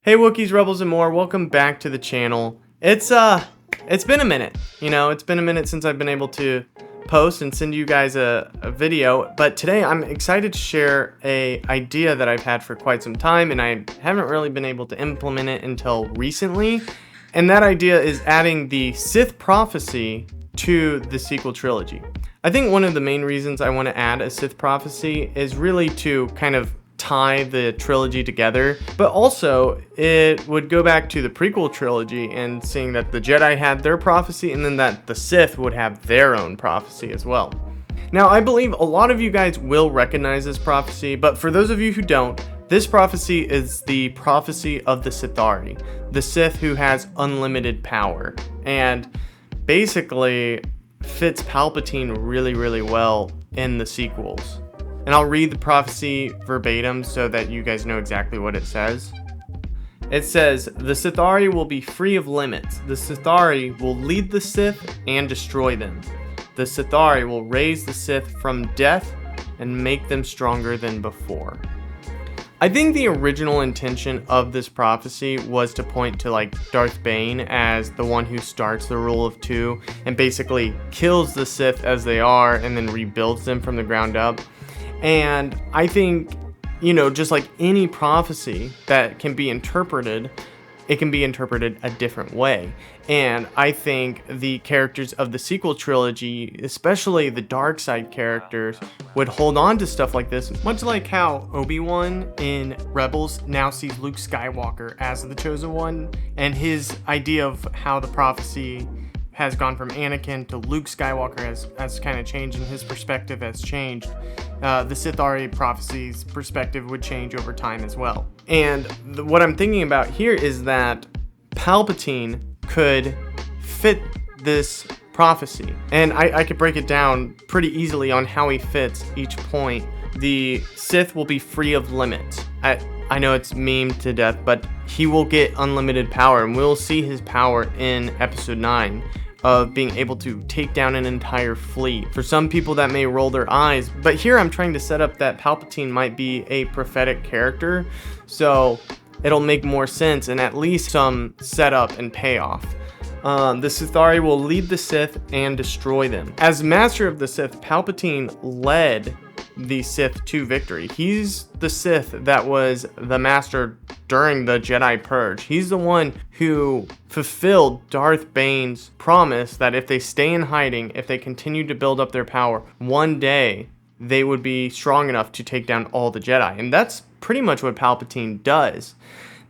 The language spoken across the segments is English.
Hey Wookiees, Rebels, and more. Welcome back to the channel. It's been a minute. It's been a minute since I've been able to post and send you guys a video. But today I'm excited to share a idea that I've had for quite some time, and I haven't really been able to implement it until recently. And that idea is adding the Sith Prophecy to the sequel trilogy. I think one of the main reasons I want to add a Sith Prophecy is really to kind of tie the trilogy together, but also it would go back to the prequel trilogy and seeing that the Jedi had their prophecy and then that the Sith would have their own prophecy as well. Now, I believe a lot of you guys will recognize this prophecy, but for those of you who don't, this prophecy is the prophecy of the Sith'ari, the Sith who has unlimited power, and basically fits Palpatine really well in the sequels. And I'll read the prophecy verbatim so that you guys know exactly what it says. It says, "The Sith'ari will be free of limits. The Sith'ari will lead the Sith and destroy them. The Sith'ari will raise the Sith from death and make them stronger than before." I think the original intention of this prophecy was to point to Darth Bane as the one who starts the rule of two and basically kills the Sith as they are and then rebuilds them from the ground up. And I think, just like any prophecy that can be interpreted, it can be interpreted a different way. And I think the characters of the sequel trilogy, especially the dark side characters, would hold on to stuff like this, much like how Obi-Wan in Rebels now sees Luke Skywalker as the chosen one, and his idea of how the prophecy has gone from Anakin to Luke Skywalker has kind of changed, and his perspective has changed. The Sith'ari prophecy's perspective would change over time as well. And what I'm thinking about here is that Palpatine could fit this prophecy. And I could break it down pretty easily on how he fits each point. The Sith will be free of limits. I know it's memed to death, but he will get unlimited power, and we'll see his power in Episode 9. Of being able to take down an entire fleet. For some people that may roll their eyes, but here I'm trying to set up that Palpatine might be a prophetic character, so it'll make more sense and at least some setup and payoff. The Sith'ari will lead the Sith and destroy them. As Master of the Sith, Palpatine led the Sith to victory. He's the Sith that was the Master during the Jedi Purge. He's the one who fulfilled Darth Bane's promise that if they stay in hiding, if they continue to build up their power, one day they would be strong enough to take down all the Jedi. And that's pretty much what Palpatine does.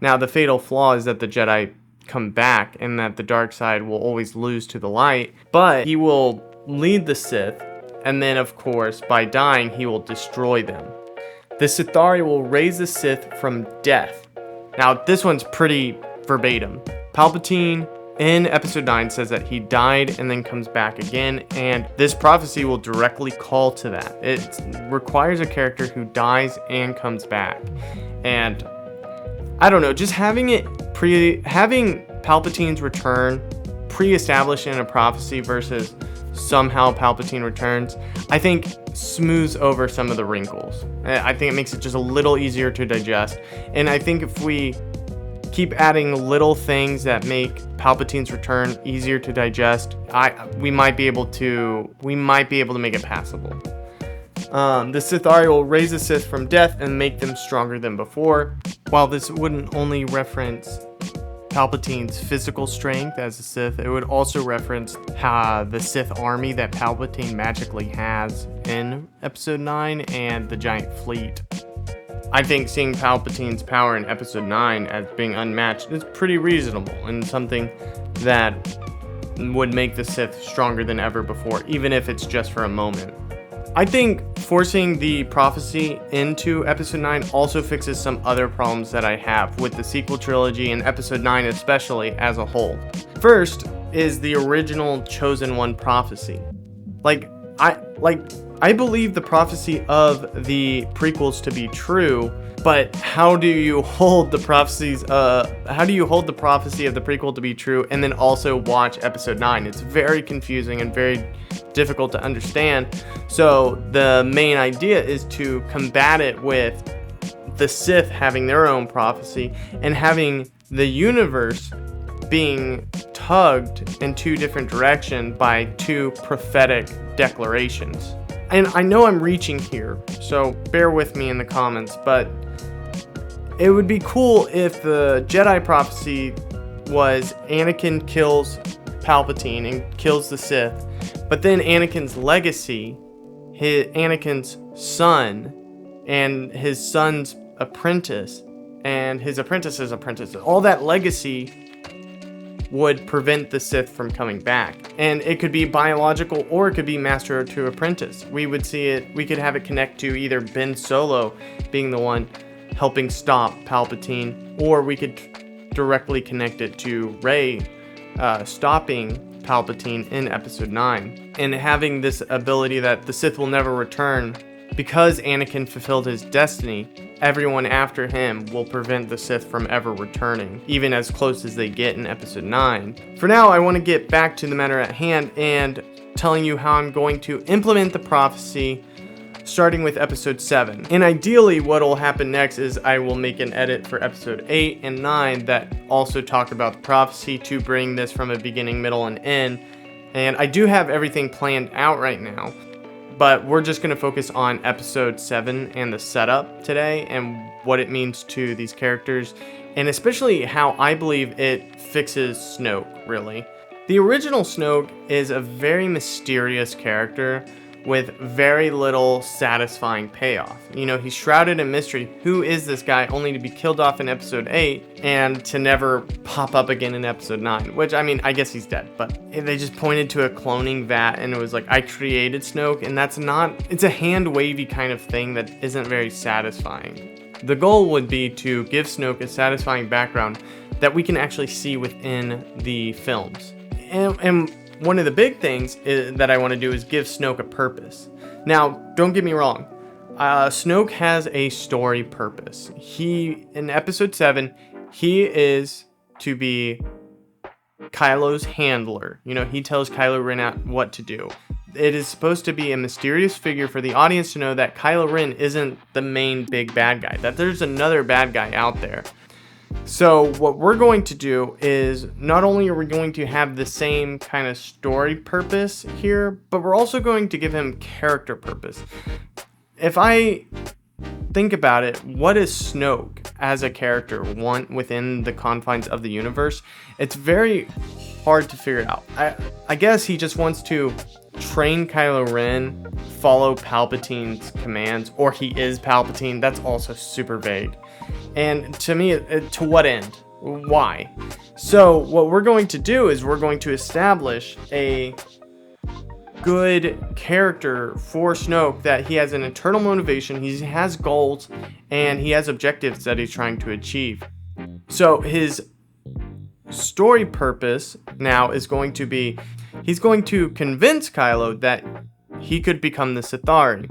Now, the fatal flaw is that the Jedi come back and that the dark side will always lose to the light, but he will lead the Sith, and then of course by dying he will destroy them. The Sith'ari will raise the Sith from death. Now this one's pretty verbatim. Palpatine in Episode 9 says that he died and then comes back again, and this prophecy will directly call to that. It requires a character who dies and comes back. And I don't know, just having Palpatine's return pre-established in a prophecy versus somehow Palpatine returns, I think smooths over some of the wrinkles. I think it makes it just a little easier to digest. And I think if we keep adding little things that make Palpatine's return easier to digest, we might be able to make it passable. The Sith'ari will raise the Sith from death and make them stronger than before. While this wouldn't only reference Palpatine's physical strength as a Sith, it would also reference the Sith army that Palpatine magically has in Episode 9 and the giant fleet. I think seeing Palpatine's power in Episode 9 as being unmatched is pretty reasonable and something that would make the Sith stronger than ever before, even if it's just for a moment. I think forcing the prophecy into Episode 9 also fixes some other problems that I have with the sequel trilogy and Episode 9 especially as a whole. First is the original Chosen One prophecy. I believe the prophecy of the prequels to be true, but how do you hold the prophecy of the prequel to be true and then also watch Episode 9? It's very confusing and very difficult to understand. So the main idea is to combat it with the Sith having their own prophecy, and having the universe being tugged in two different directions by two prophetic declarations. And I know I'm reaching here, so bear with me in the comments, but it would be cool if the Jedi prophecy was Anakin kills Palpatine and kills the Sith, but then Anakin's legacy, Anakin's son, and his son's apprentice, and his apprentice's apprentice, all that legacy would prevent the Sith from coming back. And it could be biological, or it could be master to apprentice. We would see it, we could have it connect to either Ben Solo being the one helping stop Palpatine, or we could directly connect it to Rey stopping Palpatine in episode 9, and having this ability that the Sith will never return. Because Anakin fulfilled his destiny, everyone after him will prevent the Sith from ever returning, even as close as they get in episode 9. For now, I want to get back to the matter at hand and telling you how I'm going to implement the prophecy, starting with episode 7. And ideally, what will happen next is I will make an edit for episode 8 and 9 that also talk about the prophecy to bring this from a beginning, middle, and end. And I do have everything planned out right now, but we're just going to focus on episode 7 and the setup today and what it means to these characters, and especially how I believe it fixes Snoke, really. The original Snoke is a very mysterious character with very little satisfying payoff. You know, he's shrouded in mystery. Who is this guy? Only to be killed off in episode 8 and to never pop up again in episode 9, which, I mean, I guess he's dead, but they just pointed to a cloning vat and it was like, I created Snoke, and that's not, it's a hand wavy kind of thing that isn't very satisfying. The goal would be to give Snoke a satisfying background that we can actually see within the films. And one of the big things that I want to do is give Snoke a purpose. Now, don't get me wrong. Snoke has a story purpose. In episode 7, he is to be Kylo's handler. You know, he tells Kylo Ren what to do. It is supposed to be a mysterious figure for the audience to know that Kylo Ren isn't the main big bad guy, that there's another bad guy out there. So what we're going to do is, not only are we going to have the same kind of story purpose here, but we're also going to give him character purpose. If I think about it, what does Snoke as a character want within the confines of the universe? It's very hard to figure it out. I guess he just wants to train Kylo Ren, follow Palpatine's commands, or he is Palpatine. That's also super vague. And to me, to what end? Why? So what we're going to do is we're going to establish a good character for Snoke, that he has an internal motivation, he has goals, and he has objectives that he's trying to achieve. So his story purpose now is going to be, he's going to convince Kylo that he could become the Sith'ari.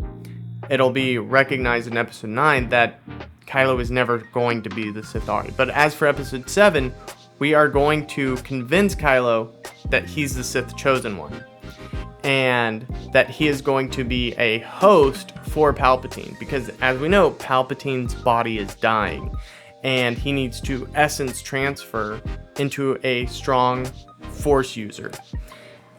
It'll be recognized in episode 9 that Kylo is never going to be the Sith'ari. But as for episode 7, we are going to convince Kylo that he's the Sith chosen one, and that he is going to be a host for Palpatine, because as we know, Palpatine's body is dying, and he needs to essence transfer into a strong Force user.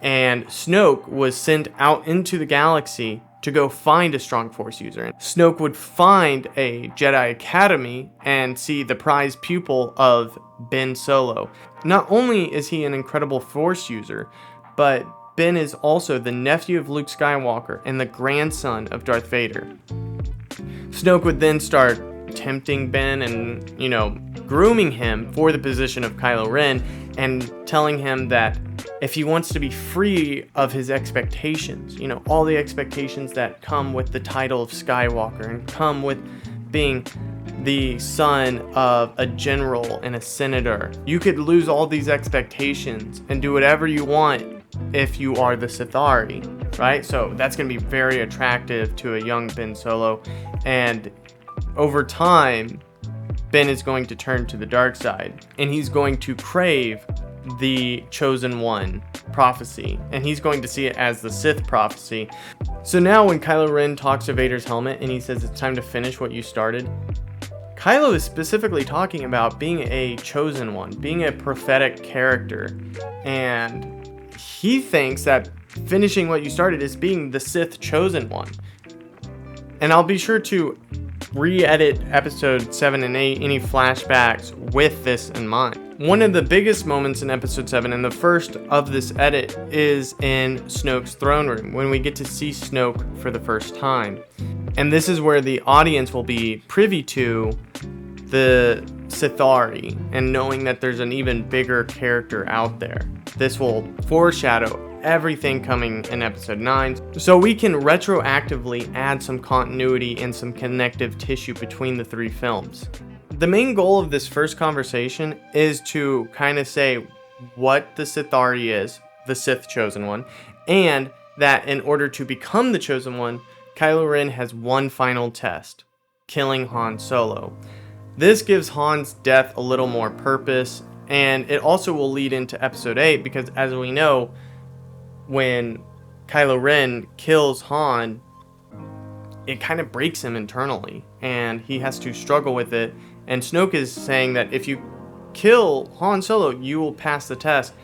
And Snoke was sent out into the galaxy to go find a strong Force user. Snoke would find a Jedi Academy and see the prized pupil of Ben Solo. Not only is he an incredible Force user, but Ben is also the nephew of Luke Skywalker and the grandson of Darth Vader. Snoke would then start tempting Ben and, you know, grooming him for the position of Kylo Ren, and telling him that if he wants to be free of his expectations, you know, all the expectations that come with the title of Skywalker and come with being the son of a general and a senator, you could lose all these expectations and do whatever you want if you are the Sith'ari, right? So that's going to be very attractive to a young Ben Solo, and over time, Ben is going to turn to the dark side, and he's going to crave the Chosen One prophecy, and he's going to see it as the Sith Prophecy. So now when Kylo Ren talks to Vader's helmet and he says it's time to finish what you started, Kylo is specifically talking about being a chosen one, being a prophetic character, and he thinks that finishing what you started is being the Sith chosen one. And I'll be sure to re-edit episode 7 and 8, any flashbacks, with this in mind. One of the biggest moments in episode 7, and the first of this edit, is in Snoke's throne room, when we get to see Snoke for the first time. And this is where the audience will be privy to the Sith'ari, and knowing that there's an even bigger character out there. This will foreshadow everything coming in episode 9, so we can retroactively add some continuity and some connective tissue between the 3 films. The main goal of this first conversation is to kind of say what the Sith'ari is, the Sith chosen one, and that in order to become the chosen one, Kylo Ren has one final test: killing Han Solo. This gives Han's death a little more purpose, and it also will lead into episode 8, because as we know, when Kylo Ren kills Han, it kind of breaks him internally, and he has to struggle with it. And Snoke is saying that if you kill Han Solo, you will pass the test.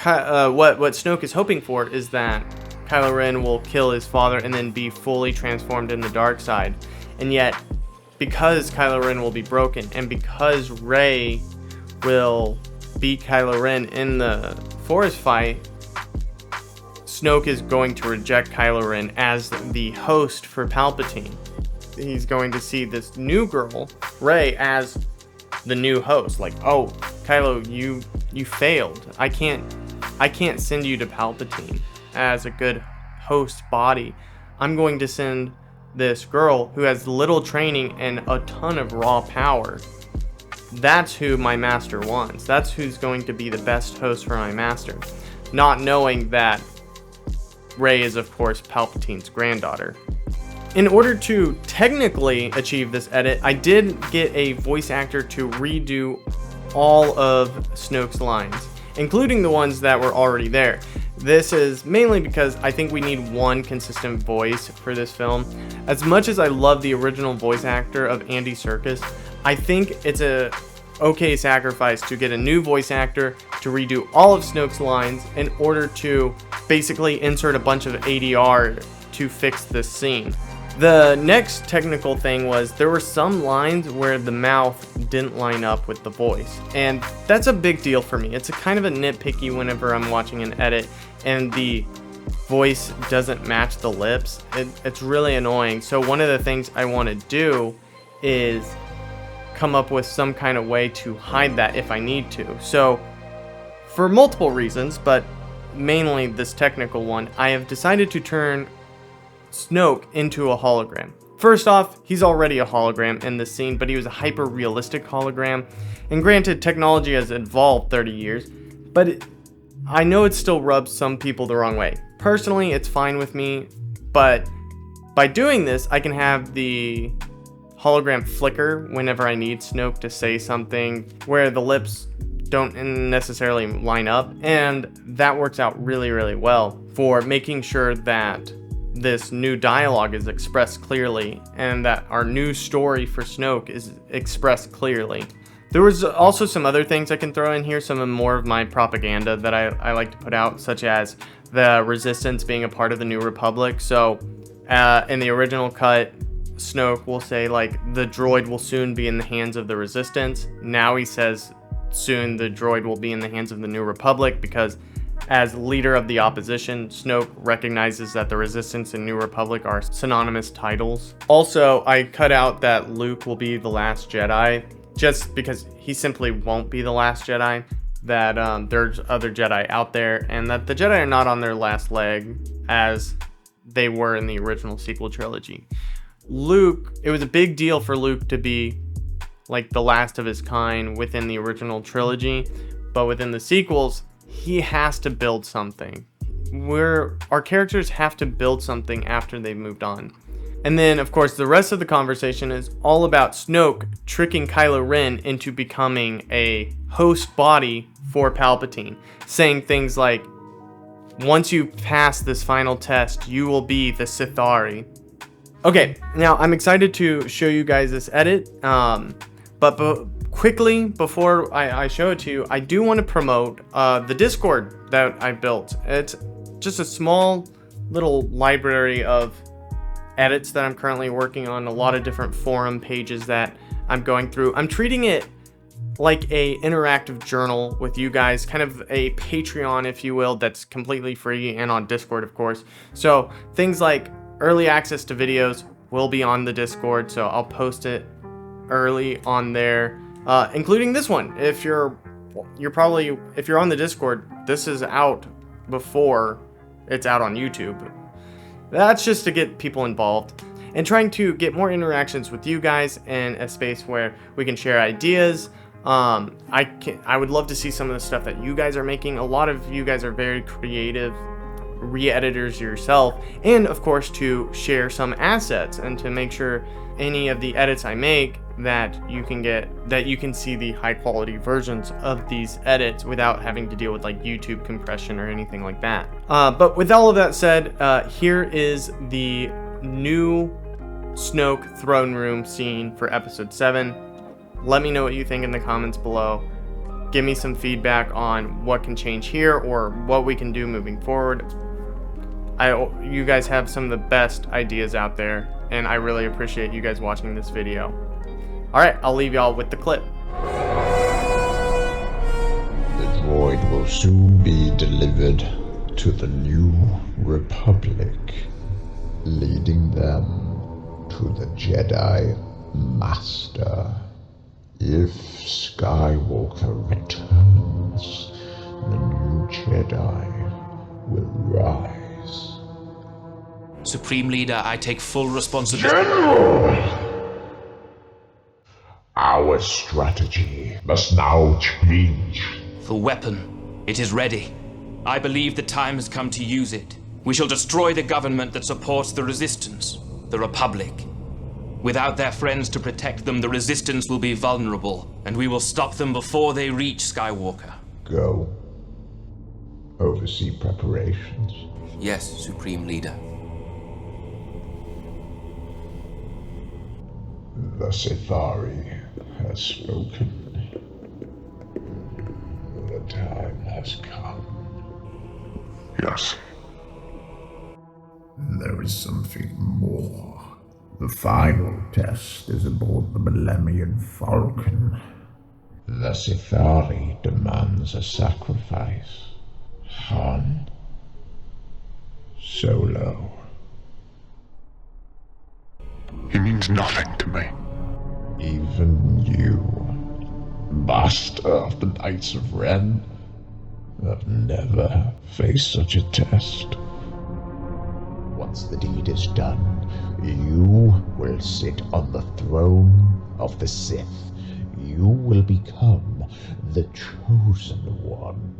What Snoke is hoping for is that Kylo Ren will kill his father and then be fully transformed in the dark side. And yet, because Kylo Ren will be broken, and because Rey will beat Kylo Ren in the Force fight, Snoke is going to reject Kylo Ren as the host for Palpatine. He's going to see this new girl, Rey, as the new host. Like, oh, Kylo, you failed. I can't send you to Palpatine as a good host body. I'm going to send this girl who has little training and a ton of raw power. That's who my master wants. That's who's going to be the best host for my master. Not knowing that Rey is, of course, Palpatine's granddaughter. In order to technically achieve this edit, I did get a voice actor to redo all of Snoke's lines, including the ones that were already there. This is mainly because I think we need one consistent voice for this film. As much as I love the original voice actor of Andy Serkis, I think it's a okay sacrifice to get a new voice actor to redo all of Snoke's lines in order to basically insert a bunch of ADR to fix this scene. The next technical thing was there were some lines where the mouth didn't line up with the voice, and that's a big deal for me. It's a kind of a nitpicky whenever I'm watching an edit and the voice doesn't match the lips. It's really annoying. So one of the things I want to do is come up with some kind of way to hide that if I need to. So for multiple reasons, but mainly this technical one, I have decided to turn Snoke into a hologram. First off, he's already a hologram in this scene, but he was a hyper-realistic hologram. And granted, technology has evolved 30 years, but I know it still rubs some people the wrong way. Personally, it's fine with me, but by doing this, I can have the hologram flicker whenever I need Snoke to say something where the lips don't necessarily line up, and that works out really, really well for making sure that this new dialogue is expressed clearly and that our new story for Snoke is expressed clearly. There was also some other things I can throw in here, some more of my propaganda that I like to put out, such as the Resistance being a part of the New Republic. So in the original cut, Snoke will say, like, the droid will soon be in the hands of the Resistance. Now he says soon the droid will be in the hands of the New Republic, because as leader of the opposition, Snoke recognizes that the Resistance and New Republic are synonymous titles. Also, I cut out that Luke will be the last Jedi, just because he simply won't be the last Jedi, that there's other Jedi out there, and that the Jedi are not on their last leg as they were in the original sequel trilogy. Luke, it was a big deal for Luke to be like the last of his kind within the original trilogy, but within the sequels, he has to build something. Our characters have to build something after they've moved on. And then, of course, the rest of the conversation is all about Snoke tricking Kylo Ren into becoming a host body for Palpatine, saying things like, once you pass this final test, you will be the Sith'ari. Okay, now I'm excited to show you guys this edit, but quickly before I show it to you, I do want to promote the Discord that I built. It's just a small little library of edits that I'm currently working on, a lot of different forum pages that I'm going through. I'm treating it like a interactive journal with you guys, kind of a Patreon, if you will, that's completely free and on Discord, of course. So things like early access to videos will be on the Discord, so I'll post it early on there, including this one. If you're on the Discord, this is out before it's out on YouTube. That's just to get people involved and trying to get more interactions with you guys in a space where we can share ideas. I would love to see some of the stuff that you guys are making. A lot of you guys are very creative re-editors yourself, and of course to share some assets and to make sure any of the edits I make that you can see the high quality versions of these edits without having to deal with like YouTube compression or anything like that. But with all of that said, here is the new Snoke throne room scene for episode 7. Let me know what you think in the comments below. Give me some feedback on what can change here or what we can do moving forward. You guys have some of the best ideas out there, and I really appreciate you guys watching this video. Alright, I'll leave y'all with the clip. The droid will soon be delivered to the New Republic, leading them to the Jedi Master. If Skywalker returns, the new Jedi will rise. Supreme Leader, I take full responsibility. General! Our strategy must now change. The weapon, it is ready. I believe the time has come to use it. We shall destroy the government that supports the Resistance, the Republic. Without their friends to protect them, the Resistance will be vulnerable, and we will stop them before they reach Skywalker. Go. Oversee preparations. Yes, Supreme Leader. The Sith'ari has spoken. The time has come. Yes. There is something more. The final test is aboard the Millennium Falcon. The Sith'ari demands a sacrifice. Han Solo. He means nothing to me. Even you, Master of the Knights of Ren, have never faced such a test. Once the deed is done, you will sit on the throne of the Sith. You will become the chosen one.